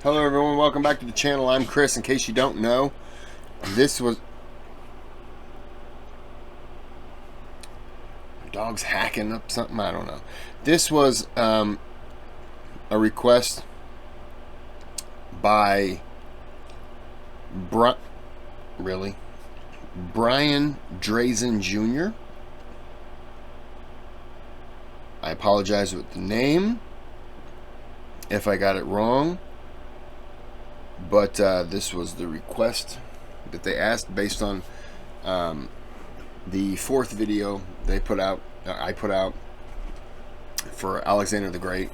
Hello everyone, welcome back to the channel. I'm Kris. In case you don't know, this was... My dog's hacking up something, I don't know. This was a request by Brian Drazen Jr. I apologize with the name if I got it wrong. But this was the request that they asked based on the fourth video they put out. I put out for Alexander the Great.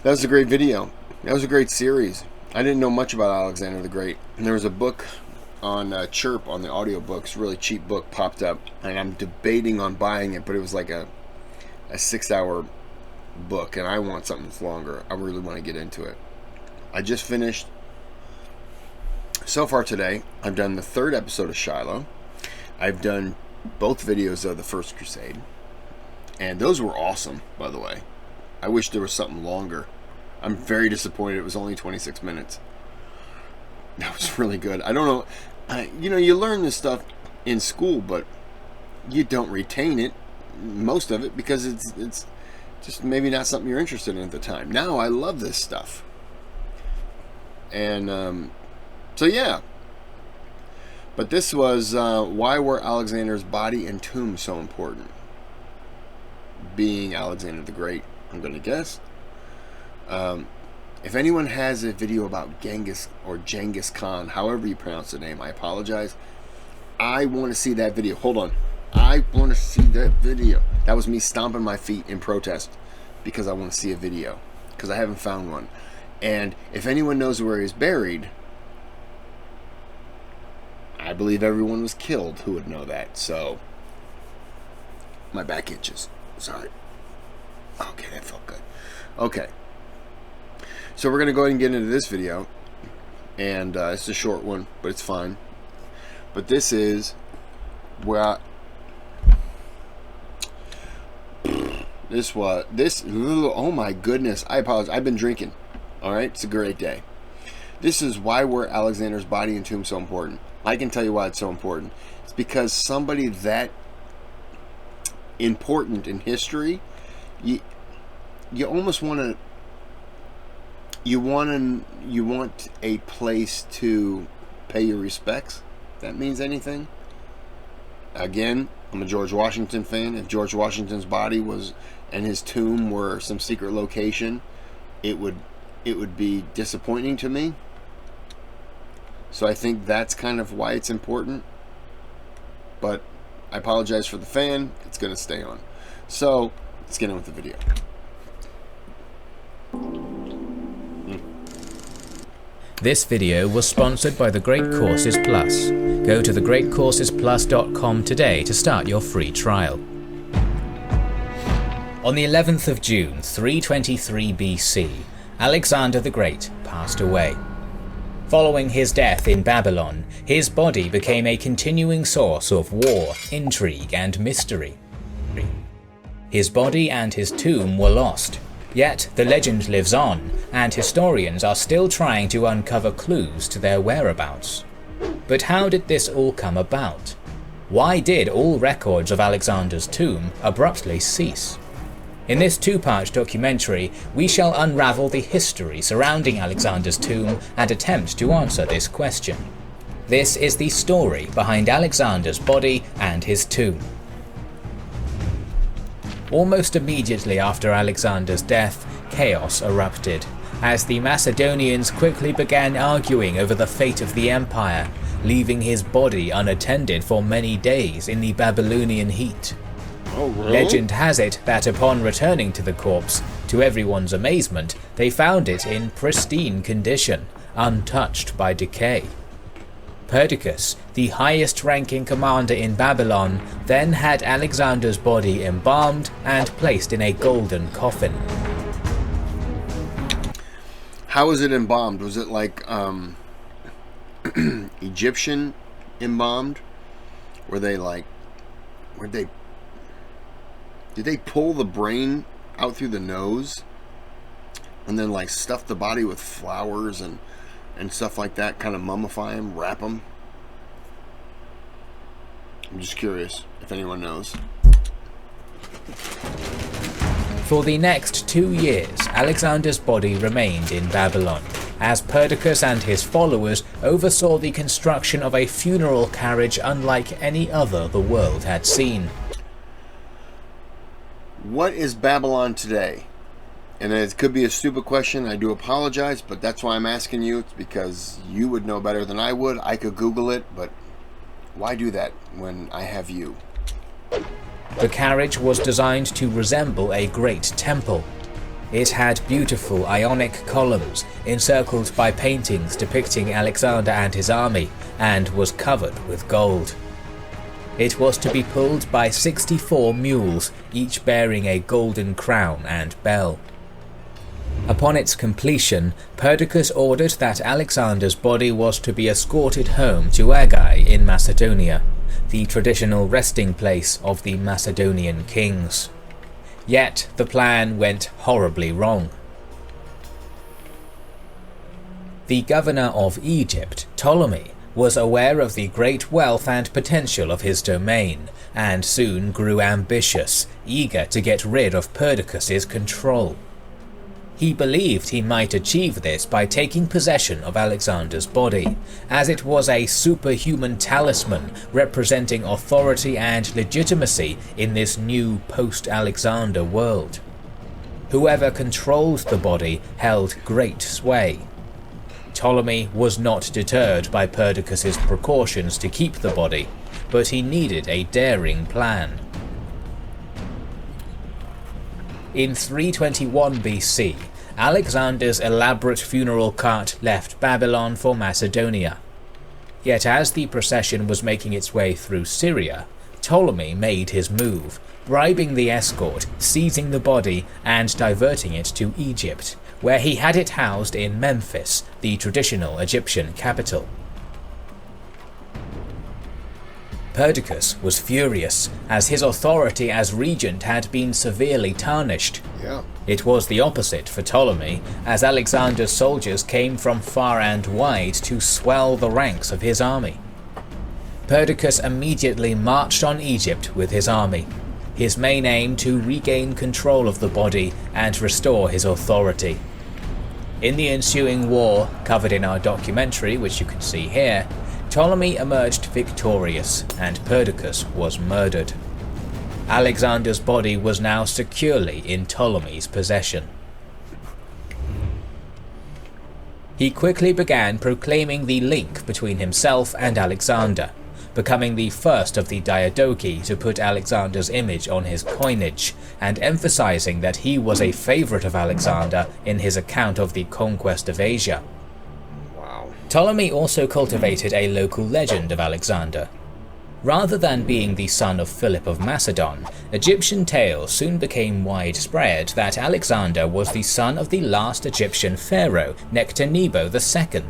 That was a great video. That was a great series. I didn't know much about Alexander the Great. And there was a book on Chirp on the audiobooks, really cheap book, popped up, and I'm debating on buying it, but it was like a 6-hour book, and I want something that's longer. I really want to get into it. I just finished, so far today, I've done the 3rd episode of Shiloh. I've done both videos of the First Crusade. And those were awesome, by the way. I wish there was something longer. I'm very disappointed it was only 26 minutes. That was really good. I don't know, you know, you learn this stuff in school, but you don't retain it, most of it, because it's just maybe not something you're interested in at the time. Now I love this stuff. And so yeah, but this was why were Alexander's body and tomb so important? Being Alexander the Great, I'm gonna guess. If anyone has a video about Genghis or Genghis Khan, however you pronounce the name, I apologize. I want to see that video. Hold on, I want to see that video. That was me stomping my feet in protest because I want to see a video, because I haven't found one. And if anyone knows where he's buried, I believe everyone was killed who would know that. So, my back itches. Sorry. Okay, that felt good. Okay. So we're going to go ahead and get into this video. And it's a short one, but it's fine. But this is where oh my goodness. I apologize. I've been drinking. Alright, it's a great day. This is why were Alexander's body and tomb so important. I can tell you why it's so important. It's because somebody that important in history, you almost want a place to pay your respects. If that means anything. Again, I'm a George Washington fan. If George Washington's body was and his tomb were some secret location, it would be disappointing to me. So I think that's kind of why it's important. But I apologize for the fan. It's going to stay on. So let's get on with the video. This video was sponsored by The Great Courses Plus. Go to thegreatcoursesplus.com today to start your free trial. On the 11th of June, 323 BC, Alexander the Great passed away. Following his death in Babylon, his body became a continuing source of war, intrigue, and mystery. His body and his tomb were lost, yet the legend lives on, and historians are still trying to uncover clues to their whereabouts. But how did this all come about? Why did all records of Alexander's tomb abruptly cease? In this 2-part documentary, we shall unravel the history surrounding Alexander's tomb and attempt to answer this question. This is the story behind Alexander's body and his tomb. Almost immediately after Alexander's death, chaos erupted, as the Macedonians quickly began arguing over the fate of the empire, leaving his body unattended for many days in the Babylonian heat. Oh, really? Legend has it that upon returning to the corpse, to everyone's amazement, they found it in pristine condition, untouched by decay. Perdiccas, the highest-ranking commander in Babylon, then had Alexander's body embalmed and placed in a golden coffin. How was it embalmed? Was it like Egyptian embalmed? Were they like... Did they pull the brain out through the nose? and then like stuff the body with flowers and stuff like that, kind of mummify him, wrap him. I'm just curious if anyone knows. For the next 2 years, Alexander's body remained in Babylon, as Perdiccas and his followers oversaw the construction of a funeral carriage unlike any other the world had seen. What is Babylon today? And it could be a stupid question, I do apologize, but that's why I'm asking you. It's because you would know better than I would. I could Google it, but why do that when I have you? The carriage was designed to resemble a great temple. It had beautiful Ionic columns, encircled by paintings depicting Alexander and his army, and was covered with gold. It was to be pulled by 64 mules, each bearing a golden crown and bell. Upon its completion, Perdiccas ordered that Alexander's body was to be escorted home to Aigai in Macedonia, the traditional resting place of the Macedonian kings. Yet the plan went horribly wrong. The governor of Egypt, Ptolemy, was aware of the great wealth and potential of his domain, and soon grew ambitious, eager to get rid of Perdiccas' control. He believed he might achieve this by taking possession of Alexander's body, as it was a superhuman talisman representing authority and legitimacy in this new post-Alexander world. Whoever controlled the body held great sway. Ptolemy was not deterred by Perdiccas' precautions to keep the body, but he needed a daring plan. In 321 BC, Alexander's elaborate funeral cart left Babylon for Macedonia. Yet as the procession was making its way through Syria, Ptolemy made his move, bribing the escort, seizing the body, and diverting it to Egypt, where he had it housed in Memphis, the traditional Egyptian capital. Perdiccas was furious, as his authority as regent had been severely tarnished. It was the opposite for Ptolemy, as Alexander's soldiers came from far and wide to swell the ranks of his army. Perdiccas immediately marched on Egypt with his army, his main aim to regain control of the body and restore his authority. In the ensuing war, covered in our documentary which you can see here, Ptolemy emerged victorious, and Perdiccas was murdered. Alexander's body was now securely in Ptolemy's possession. He quickly began proclaiming the link between himself and Alexander, becoming the first of the Diadochi to put Alexander's image on his coinage, and emphasizing that he was a favorite of Alexander in his account of the conquest of Asia. Ptolemy also cultivated a local legend of Alexander. Rather than being the son of Philip of Macedon, Egyptian tales soon became widespread that Alexander was the son of the last Egyptian pharaoh, Nectanebo II.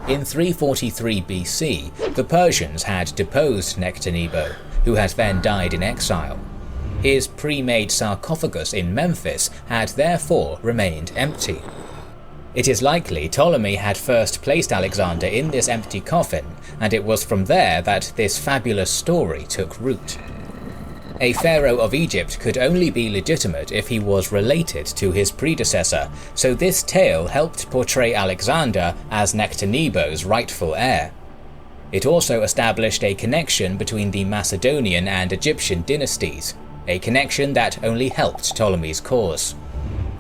In 343 BC, the Persians had deposed Nectanebo, who had then died in exile. His pre-made sarcophagus in Memphis had therefore remained empty. It is likely Ptolemy had first placed Alexander in this empty coffin, and it was from there that this fabulous story took root. A pharaoh of Egypt could only be legitimate if he was related to his predecessor, so this tale helped portray Alexander as Nectanebo's rightful heir. It also established a connection between the Macedonian and Egyptian dynasties, a connection that only helped Ptolemy's cause.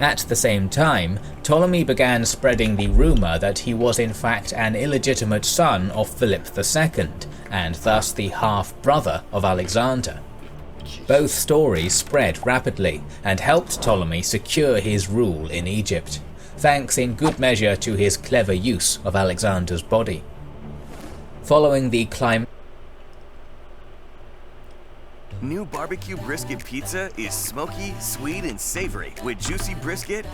At the same time, Ptolemy began spreading the rumour that he was in fact an illegitimate son of Philip II, and thus the half-brother of Alexander. Both stories spread rapidly, and helped Ptolemy secure his rule in Egypt, thanks in good measure to his clever use of Alexander's body. Following the New barbecue brisket pizza is smoky, sweet, and savory with juicy brisket,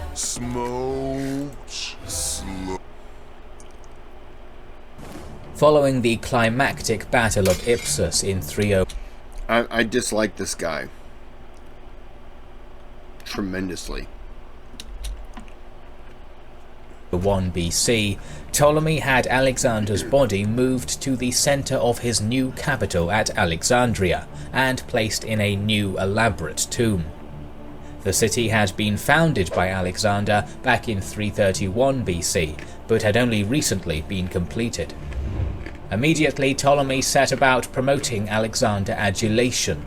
Following the climactic Battle of Ipsus in 301, I dislike this guy tremendously. 1 BC, Ptolemy had Alexander's body moved to the center of his new capital at Alexandria and placed in a new elaborate tomb. The city had been founded by Alexander back in 331 BC, but had only recently been completed. Immediately, Ptolemy set about promoting Alexander adulation.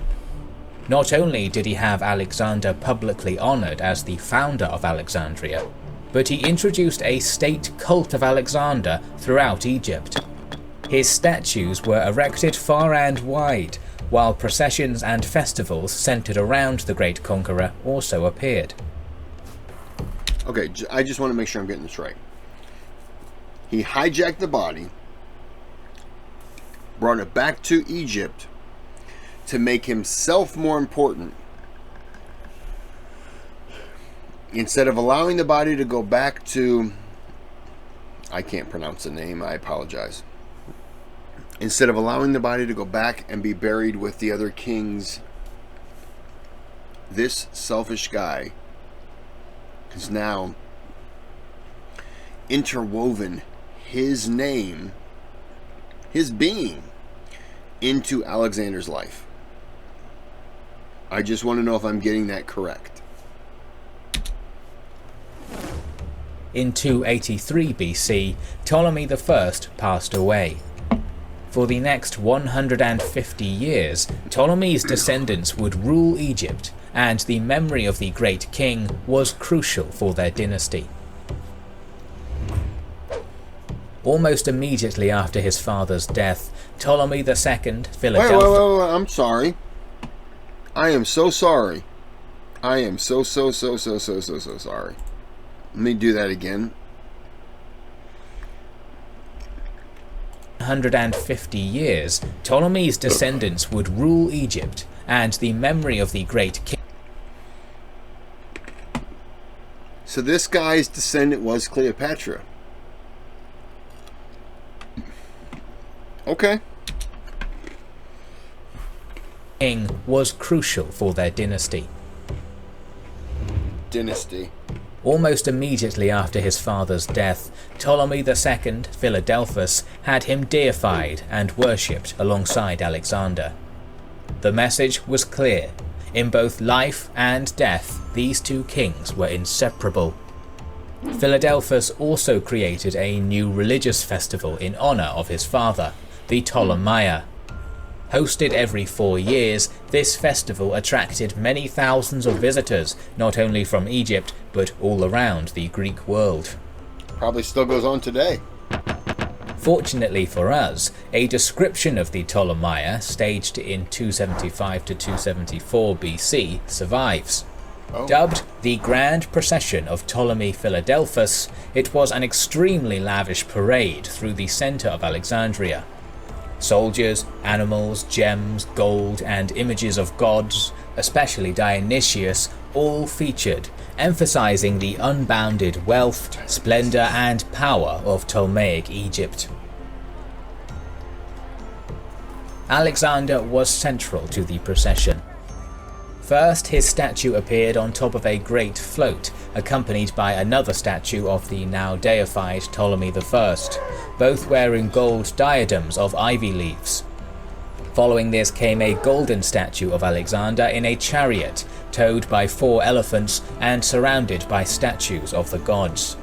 Not only did he have Alexander publicly honored as the founder of Alexandria, but he introduced a state cult of Alexander throughout Egypt. His statues were erected far and wide, while processions and festivals centered around the great conqueror also appeared. Okay, I just want to make sure I'm getting this right. He hijacked the body, brought it back to Egypt to make himself more important. Instead of allowing the body to go back to, I can't pronounce the name, I apologize. Instead of allowing the body to go back and be buried with the other kings, this selfish guy has now interwoven his name, his being, into Alexander's life. I just want to know if I'm getting that correct. In 283 BC, Ptolemy I passed away. For the next 150 years, Ptolemy's descendants would rule Egypt, and the memory of the great king was crucial for their dynasty. Almost immediately after his father's death, Ptolemy II Philadelphus... Wait, I'm sorry. I am so sorry. I am so sorry. Let me do that again. 150 years, Ptolemy's descendants would rule Egypt, and the memory of the great king... So this guy's descendant was Cleopatra. Okay. King was crucial for their dynasty. Almost immediately after his father's death, Ptolemy II Philadelphus had him deified and worshipped alongside Alexander. The message was clear. In both life and death, these two kings were inseparable. Philadelphus also created a new religious festival in honor of his father, the Ptolemaion. Hosted every 4 years, this festival attracted many thousands of visitors, not only from Egypt, but all around the Greek world. Probably still goes on today. Fortunately for us, a description of the Ptolemaion, staged in 275 to 274 BC, survives. Dubbed the Grand Procession of Ptolemy Philadelphus, it was an extremely lavish parade through the center of Alexandria. Soldiers, animals, gems, gold, and images of gods, especially Dionysius, all featured, emphasizing the unbounded wealth, splendor, and power of Ptolemaic Egypt. Alexander was central to the procession. First, his statue appeared on top of a great float, accompanied by another statue of the now deified Ptolemy I, both wearing gold diadems of ivy leaves. Following this came a golden statue of Alexander in a chariot, towed by 4 elephants and surrounded by statues of the gods.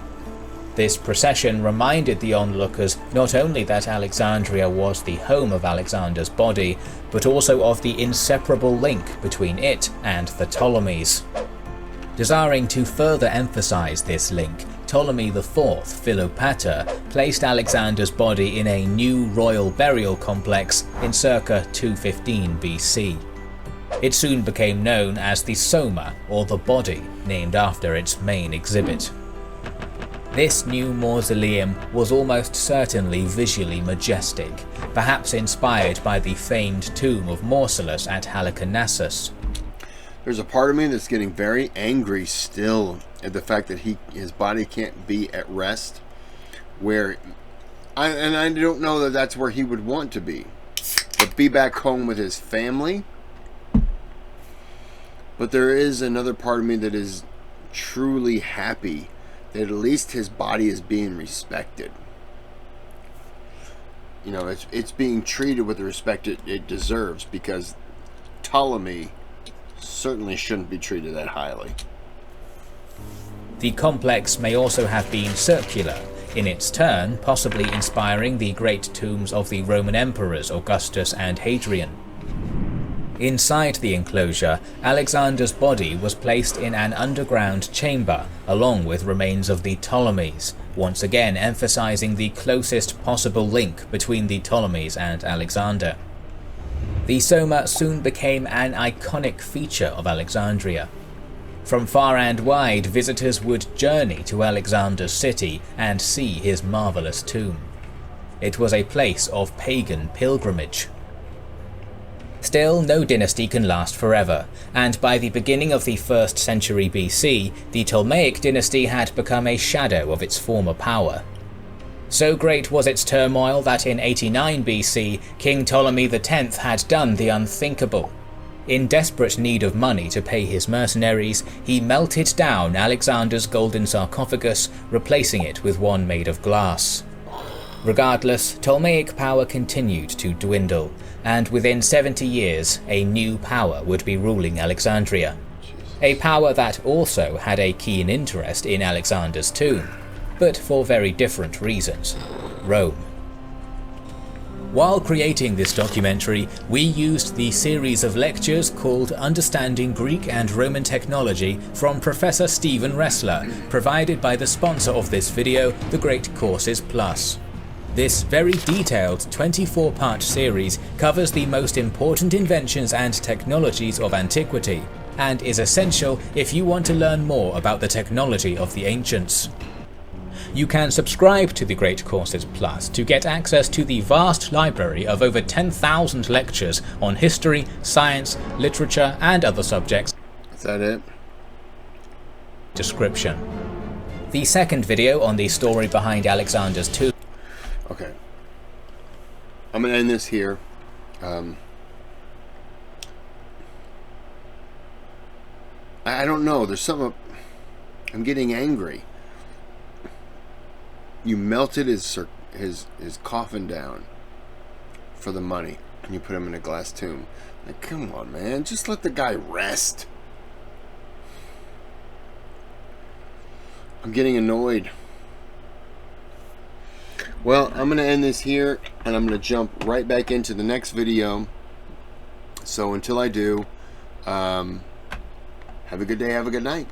This procession reminded the onlookers not only that Alexandria was the home of Alexander's body, but also of the inseparable link between it and the Ptolemies. Desiring to further emphasize this link, Ptolemy IV Philopator placed Alexander's body in a new royal burial complex in circa 215 BC. It soon became known as the Soma, or the body, named after its main exhibit. This new mausoleum was almost certainly visually majestic, perhaps inspired by the famed tomb of Mausolus at Halicarnassus. There's a part of me that's getting very angry still at the fact that his body can't be at rest, I don't know that that's where he would want to be, but be back home with his family. But there is another part of me that is truly happy that at least his body is being respected. You know, it's being treated with the respect it deserves, because Ptolemy certainly shouldn't be treated that highly. The complex may also have been circular, in its turn possibly inspiring the great tombs of the Roman emperors Augustus and Hadrian. Inside the enclosure, Alexander's body was placed in an underground chamber along with remains of the Ptolemies, once again emphasizing the closest possible link between the Ptolemies and Alexander. The Soma soon became an iconic feature of Alexandria. From far and wide, visitors would journey to Alexander's city and see his marvelous tomb. It was a place of pagan pilgrimage. Still, no dynasty can last forever, and by the beginning of the 1st century BC, the Ptolemaic dynasty had become a shadow of its former power. So great was its turmoil that in 89 BC, King Ptolemy X had done the unthinkable. In desperate need of money to pay his mercenaries, he melted down Alexander's golden sarcophagus, replacing it with one made of glass. Regardless, Ptolemaic power continued to dwindle, and within 70 years, a new power would be ruling Alexandria. A power that also had a keen interest in Alexander's tomb, but for very different reasons: Rome. While creating this documentary, we used the series of lectures called Understanding Greek and Roman Technology from Professor Stephen Ressler, provided by the sponsor of this video, The Great Courses Plus. This very detailed 24-part series covers the most important inventions and technologies of antiquity, and is essential if you want to learn more about the technology of the ancients. You can subscribe to the Great Courses Plus to get access to the vast library of over 10,000 lectures on history, science, literature, and other subjects. Is that it? Description. The second video on the story behind Alexander's tomb. Okay. I'm going to end this here. I don't know. There's something... I'm getting angry. You melted his coffin down for the money, and you put him in a glass tomb. Like, come on, man. Just let the guy rest. I'm getting annoyed. Well, I'm going to end this here, and I'm going to jump right back into the next video. So until I do, have a good day, have a good night.